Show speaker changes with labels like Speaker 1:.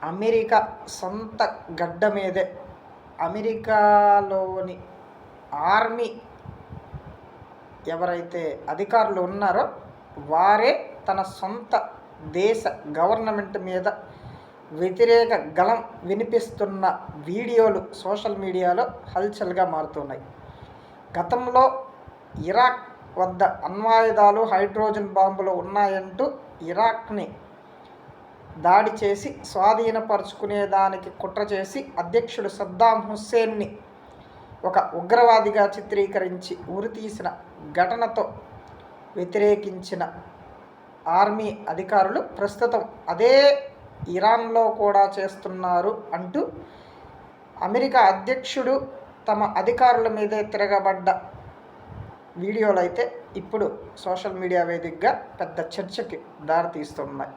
Speaker 1: America సొంత గడ్డ మీదే అమెరికాలోని ఆర్మీ ఎవరైతే అధికారులు ఉన్నారో వారే తన సొంత దేశ గవర్నమెంట్ మీద వ్యతిరేక గళం వినిపిస్తున్న వీడియోలు సోషల్ మీడియాలో హల్చల్గా మారుతున్నాయి. గతంలో ఇరాక్ వద్ద అణ్వాయుధాలు, హైడ్రోజన్ బాంబులు ఉన్నాయంటూ ఇరాక్ని దాడి చేసి స్వాధీనపరుచుకునేదానికి కుట్ర చేసి అధ్యక్షుడు సద్దాం హుస్సేన్ని ఒక ఉగ్రవాదిగా చిత్రీకరించి ఉరితీసిన ఘటనతో వ్యతిరేకించిన ఆర్మీ అధికారులు ప్రస్తుతం అదే ఇరాన్లో కూడా చేస్తున్నారు అంటూ అమెరికా అధ్యక్షుడు తమ అధికారుల మీదే తిరగబడ్డ వీడియోలు అయితే ఇప్పుడు సోషల్ మీడియా వేదికగా పెద్ద చర్చకి దారితీస్తున్నాయి.